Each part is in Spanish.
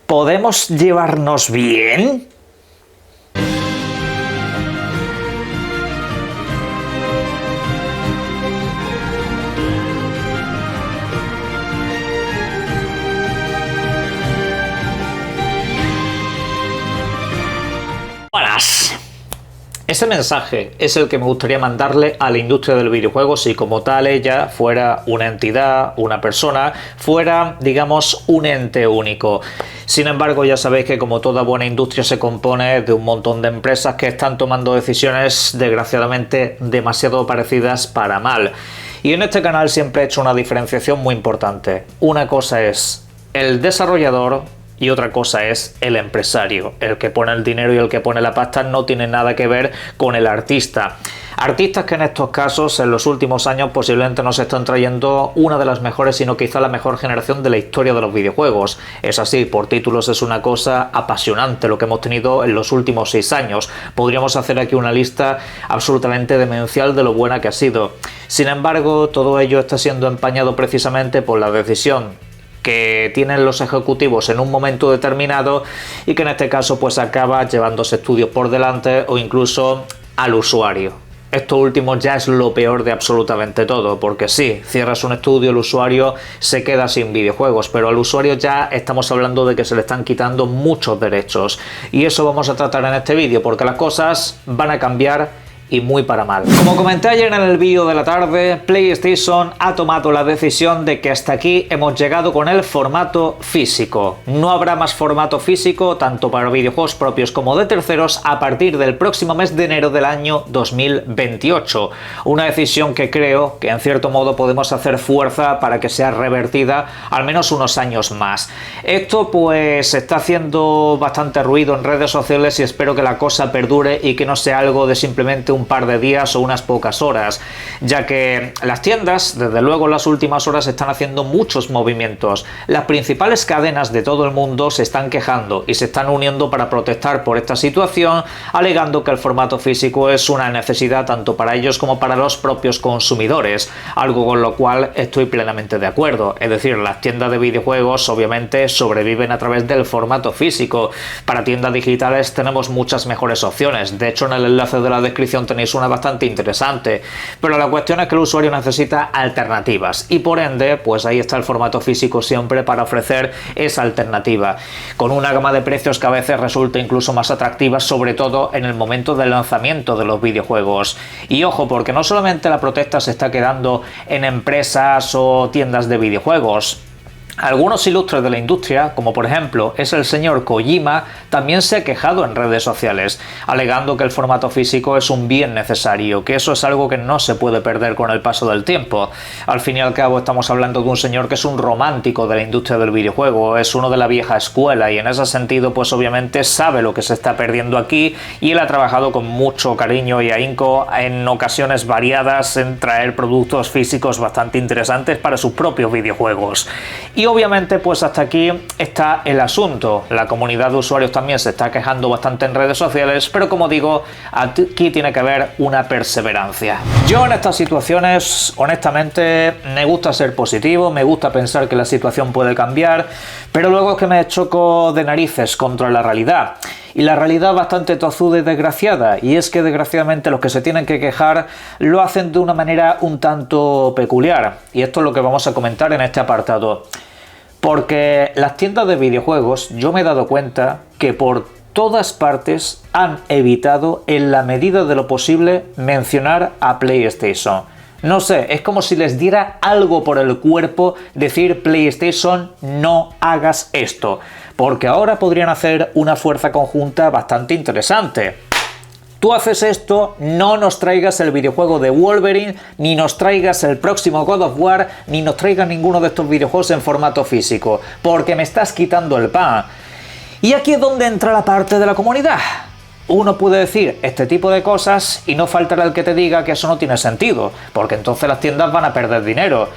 ¿Podemos llevarnos bien? Buenas. Ese mensaje es el que me gustaría mandarle a la industria del videojuego si como tal ella fuera una entidad, una persona, fuera, digamos, un ente único. Sin embargo, ya sabéis que como toda buena industria se compone de un montón de empresas que están tomando decisiones desgraciadamente demasiado parecidas para mal. Y en este canal siempre he hecho una diferenciación muy importante. Una cosa es el desarrollador y otra cosa es el empresario. El que pone el dinero y el que pone la pasta no tiene nada que ver con el artista. Artistas que en estos casos, en los últimos años, posiblemente nos están trayendo una de las mejores, sino quizá la mejor generación de la historia de los videojuegos. Es así, por títulos es una cosa apasionante lo que hemos tenido en los últimos 6 años. Podríamos hacer aquí una lista absolutamente demencial de lo buena que ha sido. Sin embargo, todo ello está siendo empañado precisamente por la decisión que tienen los ejecutivos en un momento determinado y que en este caso pues acaba llevándose estudios por delante o incluso al usuario. Esto último ya es lo peor de absolutamente todo, porque sí, cierras un estudio, el usuario se queda sin videojuegos, pero al usuario ya estamos hablando de que se le están quitando muchos derechos. Y eso vamos a tratar en este vídeo, porque las cosas van a cambiar y muy para mal. Como comenté ayer en el vídeo de la tarde, PlayStation ha tomado la decisión de que hasta aquí hemos llegado con el formato físico. No habrá más formato físico, tanto para videojuegos propios como de terceros, a partir del próximo mes de enero del año 2028. Una decisión que creo que en cierto modo podemos hacer fuerza para que sea revertida al menos unos años más. Esto pues está haciendo bastante ruido en redes sociales y espero que la cosa perdure y que no sea algo de simplemente un par de días o unas pocas horas, ya que las tiendas, desde luego en las últimas horas, están haciendo muchos movimientos. Las principales cadenas de todo el mundo se están quejando y se están uniendo para protestar por esta situación, alegando que el formato físico es una necesidad tanto para ellos como para los propios consumidores, algo con lo cual estoy plenamente de acuerdo. Es decir, las tiendas de videojuegos obviamente sobreviven a través del formato físico. Para tiendas digitales tenemos muchas mejores opciones. De hecho, en el enlace de la descripción tenéis una bastante interesante, pero la cuestión es que el usuario necesita alternativas y por ende pues ahí está el formato físico siempre para ofrecer esa alternativa, con una gama de precios que a veces resulta incluso más atractiva, sobre todo en el momento del lanzamiento de los videojuegos. Y ojo, porque no solamente la protesta se está quedando en empresas o tiendas de videojuegos. Algunos ilustres de la industria, como por ejemplo es el señor Kojima, también se ha quejado en redes sociales, alegando que el formato físico es un bien necesario, que eso es algo que no se puede perder con el paso del tiempo. Al fin y al cabo estamos hablando de un señor que es un romántico de la industria del videojuego, es uno de la vieja escuela y en ese sentido pues obviamente sabe lo que se está perdiendo aquí y él ha trabajado con mucho cariño y ahínco en ocasiones variadas en traer productos físicos bastante interesantes para sus propios videojuegos. Y obviamente pues hasta aquí está el asunto. La comunidad de usuarios también se está quejando bastante en redes sociales, pero como digo, aquí tiene que haber una perseverancia. Yo en estas situaciones, honestamente, me gusta ser positivo, me gusta pensar que la situación puede cambiar, pero luego es que me choco de narices contra la realidad. Y la realidad bastante tozuda y desgraciada, y es que desgraciadamente los que se tienen que quejar lo hacen de una manera un tanto peculiar, y esto es lo que vamos a comentar en este apartado. Porque las tiendas de videojuegos, yo me he dado cuenta que por todas partes han evitado en la medida de lo posible mencionar a PlayStation. No sé, es como si les diera algo por el cuerpo decir PlayStation, no hagas esto, porque ahora podrían hacer una fuerza conjunta bastante interesante. Tú haces esto, no nos traigas el videojuego de Wolverine, ni nos traigas el próximo God of War, ni nos traigas ninguno de estos videojuegos en formato físico, porque me estás quitando el pan. Y aquí es donde entra la parte de la comunidad. Uno puede decir este tipo de cosas y no faltará el que te diga que eso no tiene sentido, porque entonces las tiendas van a perder dinero.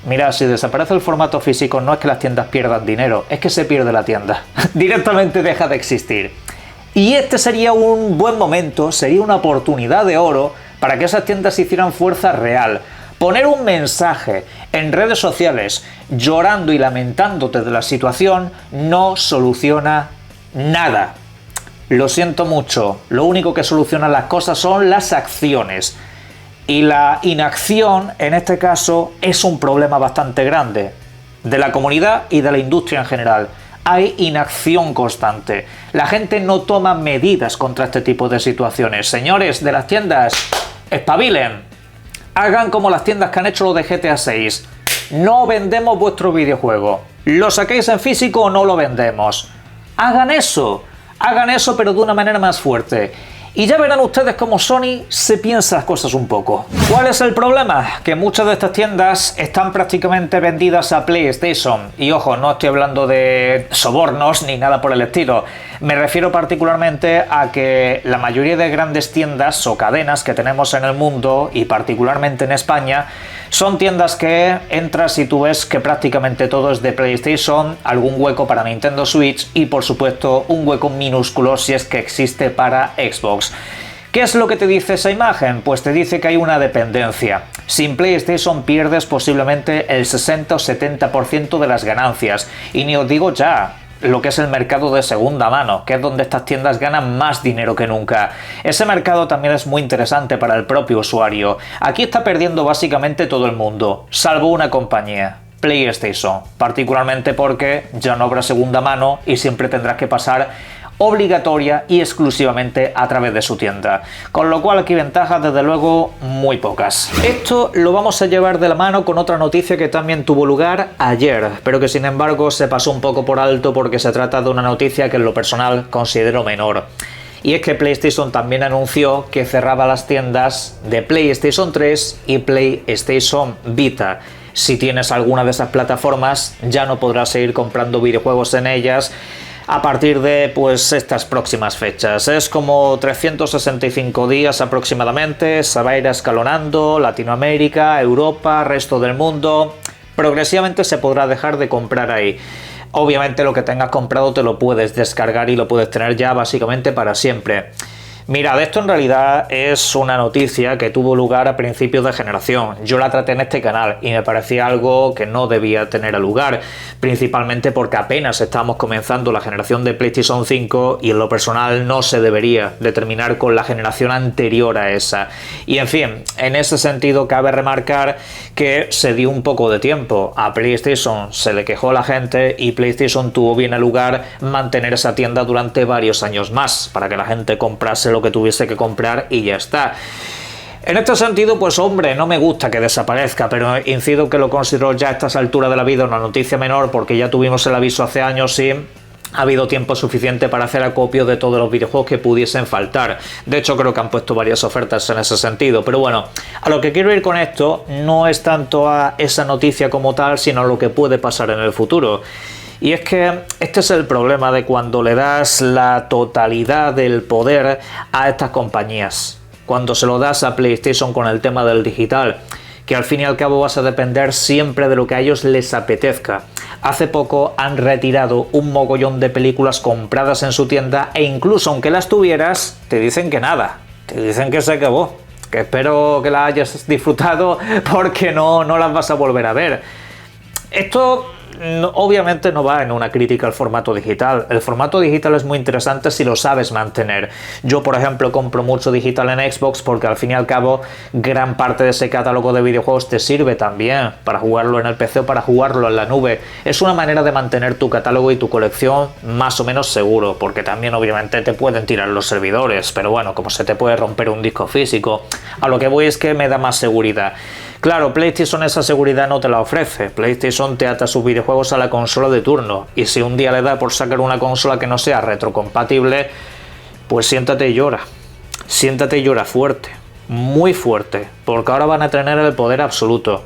Mira, si desaparece el formato físico no es que las tiendas pierdan dinero, es que se pierde la tienda. Directamente deja de existir. Y este sería un buen momento, sería una oportunidad de oro para que esas tiendas hicieran fuerza real. Poner un mensaje en redes sociales llorando y lamentándote de la situación no soluciona nada. Lo siento mucho, lo único que soluciona las cosas son las acciones. Y la inacción, en este caso, es un problema bastante grande de la comunidad y de la industria en general. Hay inacción constante. La gente no toma medidas contra este tipo de situaciones. Señores de las tiendas, espabilen. Hagan como las tiendas que han hecho lo de GTA 6. No vendemos vuestro videojuego. ¿Lo saquéis en físico o no lo vendemos? Hagan eso pero de una manera más fuerte. Y ya verán ustedes cómo Sony se piensa las cosas un poco. ¿Cuál es el problema? Que muchas de estas tiendas están prácticamente vendidas a PlayStation. Y ojo, no estoy hablando de sobornos ni nada por el estilo. Me refiero particularmente a que la mayoría de grandes tiendas o cadenas que tenemos en el mundo, y particularmente en España, son tiendas que entras y tú ves que prácticamente todo es de PlayStation, algún hueco para Nintendo Switch y por supuesto un hueco minúsculo si es que existe para Xbox. ¿Qué es lo que te dice esa imagen? Pues te dice que hay una dependencia. Sin PlayStation pierdes posiblemente el 60 o 70% de las ganancias. Y ni os digo ya lo que es el mercado de segunda mano, que es donde estas tiendas ganan más dinero que nunca. Ese mercado también es muy interesante para el propio usuario. Aquí está perdiendo básicamente todo el mundo, salvo una compañía, PlayStation, particularmente porque ya no habrá segunda mano y siempre tendrás que pasar obligatoria y exclusivamente a través de su tienda, con lo cual aquí ventajas desde luego muy pocas. Esto lo vamos a llevar de la mano con otra noticia que también tuvo lugar ayer, pero que sin embargo se pasó un poco por alto porque se trata de una noticia que en lo personal considero menor. Y es que PlayStation también anunció que cerraba las tiendas de PlayStation 3 y PlayStation Vita. Si tienes alguna de esas plataformas ya no podrás seguir comprando videojuegos en ellas a partir de pues estas próximas fechas. Es como 365 días aproximadamente, se va a ir escalonando, Latinoamérica, Europa, resto del mundo. Progresivamente se podrá dejar de comprar ahí. Obviamente lo que tengas comprado te lo puedes descargar y lo puedes tener ya básicamente para siempre. Mirad, esto en realidad es una noticia que tuvo lugar a principios de generación. Yo la traté en este canal y me parecía algo que no debía tener lugar, principalmente porque apenas estamos comenzando la generación de PlayStation 5 y en lo personal no se debería de terminar con la generación anterior a esa. Y en fin, en ese sentido cabe remarcar que se dio un poco de tiempo. A PlayStation se le quejó la gente y PlayStation tuvo bien lugar mantener esa tienda durante varios años más para que la gente comprase lo que tuviese que comprar y ya está. En este sentido, pues hombre, no me gusta que desaparezca, pero incido que lo considero ya a estas alturas de la vida una noticia menor porque ya tuvimos el aviso hace años y ha habido tiempo suficiente para hacer acopio de todos los videojuegos que pudiesen faltar. De hecho, creo que han puesto varias ofertas en ese sentido. Pero bueno, a lo que quiero ir con esto no es tanto a esa noticia como tal, sino a lo que puede pasar en el futuro. Y es que este es el problema de cuando le das la totalidad del poder a estas compañías. Cuando se lo das a PlayStation con el tema del digital, que al fin y al cabo vas a depender siempre de lo que a ellos les apetezca. Hace poco han retirado un mogollón de películas compradas en su tienda e incluso aunque las tuvieras, te dicen que nada, te dicen que se acabó, que espero que las hayas disfrutado porque no las vas a volver a ver. Esto obviamente no va en una crítica al formato digital. El formato digital es muy interesante si lo sabes mantener. Yo, por ejemplo, compro mucho digital en Xbox porque al fin y al cabo gran parte de ese catálogo de videojuegos te sirve también para jugarlo en el PC o para jugarlo en la nube. Es una manera de mantener tu catálogo y tu colección más o menos seguro, porque también obviamente te pueden tirar los servidores, pero bueno, como se te puede romper un disco físico, a lo que voy es que me da más seguridad. Claro, PlayStation esa seguridad no te la ofrece. PlayStation te ata sus videojuegos a la consola de turno. Y si un día le da por sacar una consola que no sea retrocompatible, pues siéntate y llora. Siéntate y llora fuerte. Muy fuerte. Porque ahora van a tener el poder absoluto.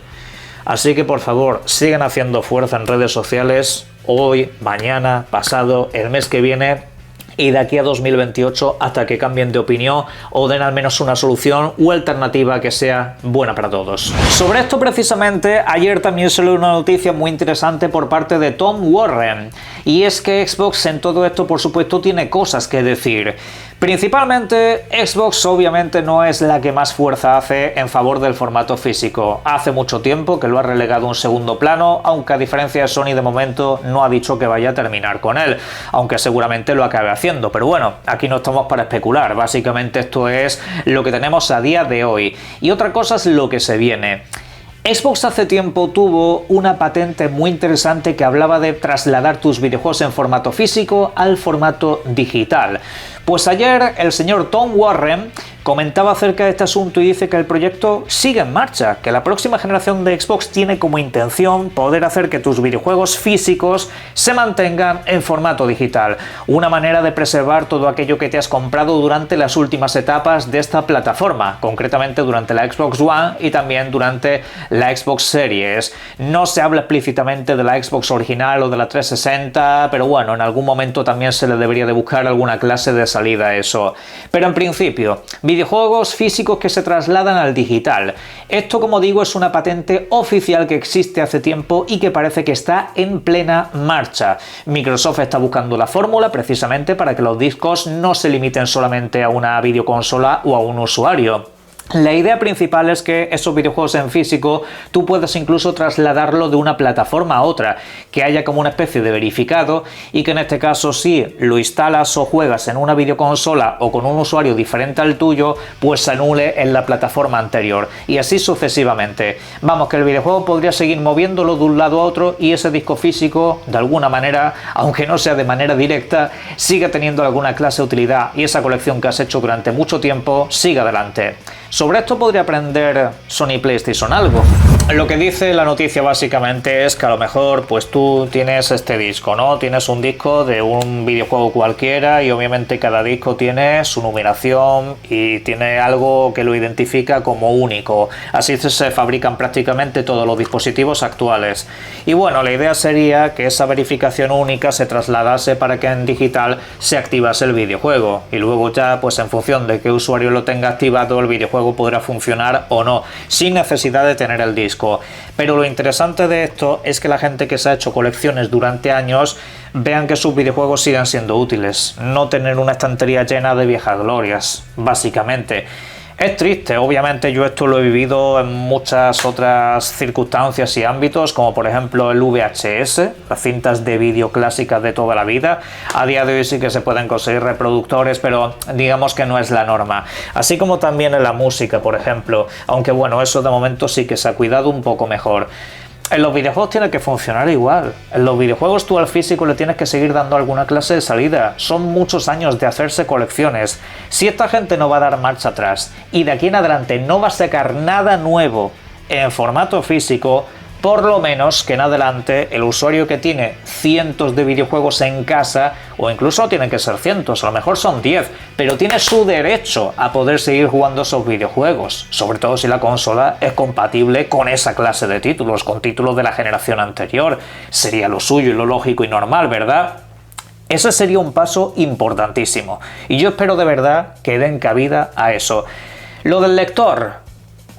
Así que por favor, sigan haciendo fuerza en redes sociales. Hoy, mañana, pasado, el mes que viene. Y de aquí a 2028 hasta que cambien de opinión o den al menos una solución o alternativa que sea buena para todos. Sobre esto precisamente ayer también salió una noticia muy interesante por parte de Tom Warren y es que Xbox en todo esto por supuesto tiene cosas que decir. Principalmente, Xbox obviamente no es la que más fuerza hace en favor del formato físico. Hace mucho tiempo que lo ha relegado a un segundo plano, aunque a diferencia de Sony de momento no ha dicho que vaya a terminar con él, aunque seguramente lo acabe haciendo. Pero bueno, aquí no estamos para especular, básicamente esto es lo que tenemos a día de hoy. Y otra cosa es lo que se viene. Xbox hace tiempo tuvo una patente muy interesante que hablaba de trasladar tus videojuegos en formato físico al formato digital. Pues ayer el señor Tom Warren comentaba acerca de este asunto y dice que el proyecto sigue en marcha, que la próxima generación de Xbox tiene como intención poder hacer que tus videojuegos físicos se mantengan en formato digital, una manera de preservar todo aquello que te has comprado durante las últimas etapas de esta plataforma, concretamente durante la Xbox One y también durante la Xbox Series. No se habla explícitamente de la Xbox original o de la 360, pero bueno, en algún momento también se le debería de buscar alguna clase de salida a eso. Pero en principio, videojuegos físicos que se trasladan al digital. Esto, como digo, es una patente oficial que existe hace tiempo y que parece que está en plena marcha. Microsoft está buscando la fórmula precisamente para que los discos no se limiten solamente a una videoconsola o a un usuario. La idea principal es que esos videojuegos en físico tú puedas incluso trasladarlo de una plataforma a otra, que haya como una especie de verificado y que en este caso si lo instalas o juegas en una videoconsola o con un usuario diferente al tuyo, pues se anule en la plataforma anterior y así sucesivamente. Vamos, que el videojuego podría seguir moviéndolo de un lado a otro y ese disco físico, de alguna manera, aunque no sea de manera directa, sigue teniendo alguna clase de utilidad y esa colección que has hecho durante mucho tiempo sigue adelante. Sobre esto podría aprender Sony PlayStation algo. Lo que dice la noticia básicamente es que a lo mejor pues tú tienes este disco, ¿no? Tienes un disco de un videojuego cualquiera y obviamente cada disco tiene su numeración y tiene algo que lo identifica como único. Así se fabrican prácticamente todos los dispositivos actuales. Y bueno, la idea sería que esa verificación única se trasladase para que en digital se activase el videojuego y luego ya pues en función de qué usuario lo tenga activado el videojuego podrá funcionar o no, sin necesidad de tener el disco. Pero lo interesante de esto es que la gente que se ha hecho colecciones durante años vean que sus videojuegos siguen siendo útiles, no tener una estantería llena de viejas glorias, básicamente. Es triste, obviamente yo esto lo he vivido en muchas otras circunstancias y ámbitos, como por ejemplo el VHS, las cintas de vídeo clásicas de toda la vida. A día de hoy sí que se pueden conseguir reproductores, pero digamos que no es la norma. Así como también en la música, por ejemplo, aunque bueno, eso de momento sí que se ha cuidado un poco mejor. En los videojuegos tiene que funcionar igual. En los videojuegos tú al físico le tienes que seguir dando alguna clase de salida. Son muchos años de hacerse colecciones. Si esta gente no va a dar marcha atrás y de aquí en adelante no va a sacar nada nuevo en formato físico, por lo menos que en adelante el usuario que tiene cientos de videojuegos en casa, o incluso no tienen que ser cientos, a lo mejor son 10, pero tiene su derecho a poder seguir jugando esos videojuegos, sobre todo si la consola es compatible con esa clase de títulos, con títulos de la generación anterior. Sería lo suyo y lo lógico y normal, ¿verdad? Ese sería un paso importantísimo, y yo espero de verdad que den cabida a eso. Lo del lector,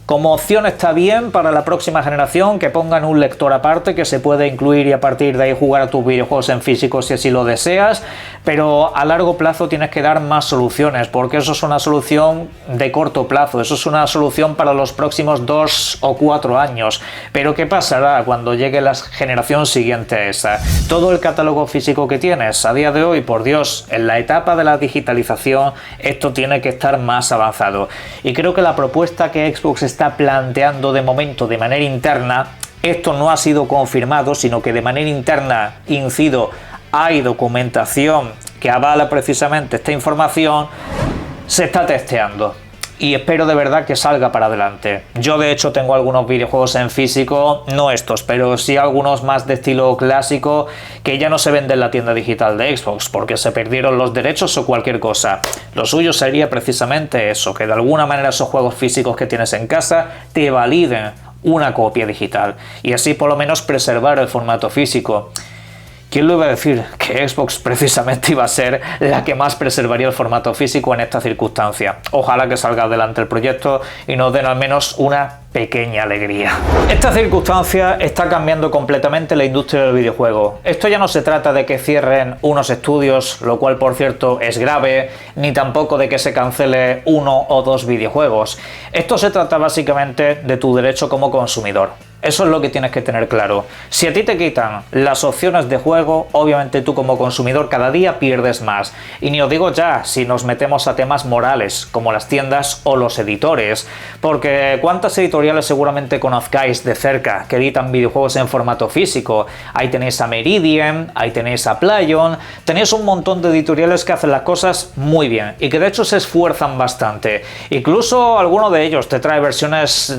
como opción está bien para la próxima generación, que pongan un lector aparte que se puede incluir y a partir de ahí jugar a tus videojuegos en físico si así lo deseas, pero a largo plazo tienes que dar más soluciones, porque eso es una solución de corto plazo, eso es una solución para los próximos 2 o 4 años. Pero ¿qué pasará cuando llegue la generación siguiente a esa? Todo el catálogo físico que tienes a día de hoy, por Dios, en la etapa de la digitalización, esto tiene que estar más avanzado. Y creo que la propuesta que Xbox está planteando de momento de manera interna, esto no ha sido confirmado, sino que de manera interna, incido, hay documentación que avala precisamente esta información, se está testeando. Y espero de verdad que salga para adelante. Yo de hecho tengo algunos videojuegos en físico, no estos, pero sí algunos más de estilo clásico que ya no se venden en la tienda digital de Xbox porque se perdieron los derechos o cualquier cosa. Lo suyo sería precisamente eso, que de alguna manera esos juegos físicos que tienes en casa te validen una copia digital y así por lo menos preservar el formato físico. ¿Quién lo iba a decir? Que Xbox precisamente iba a ser la que más preservaría el formato físico en esta circunstancia. Ojalá que salga adelante el proyecto y nos den al menos una pequeña alegría. Esta circunstancia está cambiando completamente la industria del videojuego. Esto ya no se trata de que cierren unos estudios, lo cual por cierto es grave, ni tampoco de que se cancele uno o dos videojuegos. Esto se trata básicamente de tu derecho como consumidor. Eso es lo que tienes que tener claro. Si a ti te quitan las opciones de juego, obviamente tú como consumidor cada día pierdes más. Y ni os digo ya si nos metemos a temas morales, como las tiendas o los editores. Porque ¿cuántas editoriales seguramente conozcáis de cerca que editan videojuegos en formato físico? Ahí tenéis a Meridian, ahí tenéis a Playon, tenéis un montón de editoriales que hacen las cosas muy bien y que de hecho se esfuerzan bastante. Incluso alguno de ellos te trae versiones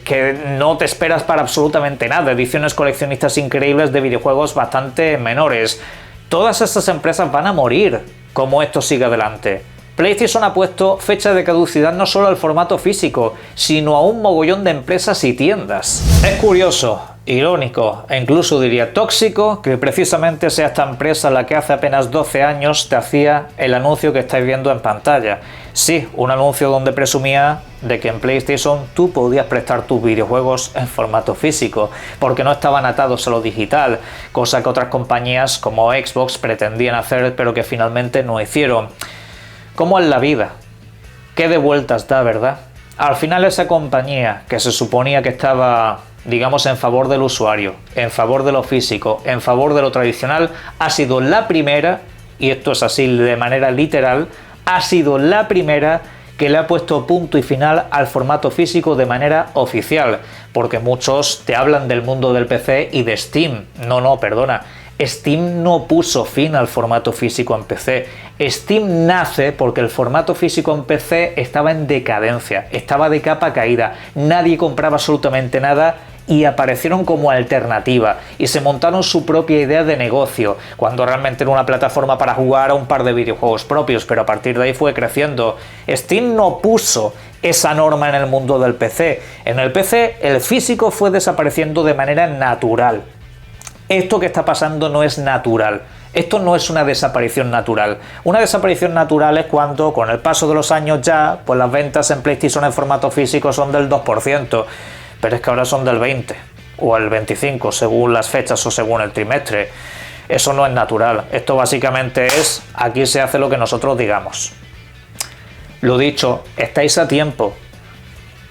que no te esperas para absolutamente nada, ediciones coleccionistas increíbles de videojuegos bastante menores. Todas estas empresas van a morir como esto sigue adelante. PlayStation ha puesto fecha de caducidad no solo al formato físico, sino a un mogollón de empresas y tiendas. Es curioso, irónico e incluso diría tóxico que precisamente sea esta empresa la que hace apenas 12 años te hacía el anuncio que estáis viendo en pantalla. Sí, un anuncio donde presumía de que en PlayStation tú podías prestar tus videojuegos en formato físico, porque no estaban atados a lo digital, cosa que otras compañías como Xbox pretendían hacer pero que finalmente no hicieron. ¿Cómo es la vida? ¿Qué de vueltas da, verdad? Al final esa compañía que se suponía que estaba, digamos, en favor del usuario, en favor de lo físico, en favor de lo tradicional, ha sido la primera, y esto es así de manera literal, ha sido la primera que le ha puesto punto y final al formato físico de manera oficial, porque muchos te hablan del mundo del PC y de Steam. No, perdona. Steam no puso fin al formato físico en PC. Steam nace porque el formato físico en PC estaba en decadencia, estaba de capa caída, nadie compraba absolutamente nada y aparecieron como alternativa y se montaron su propia idea de negocio, cuando realmente era una plataforma para jugar a un par de videojuegos propios, pero a partir de ahí fue creciendo. Steam no puso esa norma en el mundo del PC. En el PC el físico fue desapareciendo de manera natural. Esto que está pasando no es natural. Esto no es una desaparición natural. Una desaparición natural es cuando, con el paso de los años ya, pues las ventas en PlayStation en formato físico son del 2%, pero es que ahora son del 20% o el 25%, según las fechas o según el trimestre. Eso no es natural. Esto básicamente es, aquí se hace lo que nosotros digamos. Lo dicho, estáis a tiempo.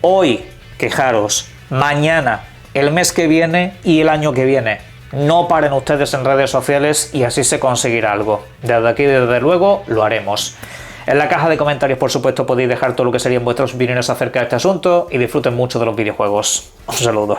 Hoy, quejaros. Mañana, el mes que viene y el año que viene. No paren ustedes en redes sociales y así se conseguirá algo. Desde aquí, desde luego, lo haremos. En la caja de comentarios, por supuesto, podéis dejar todo lo que serían vuestras opiniones acerca de este asunto y disfruten mucho de los videojuegos. Un saludo.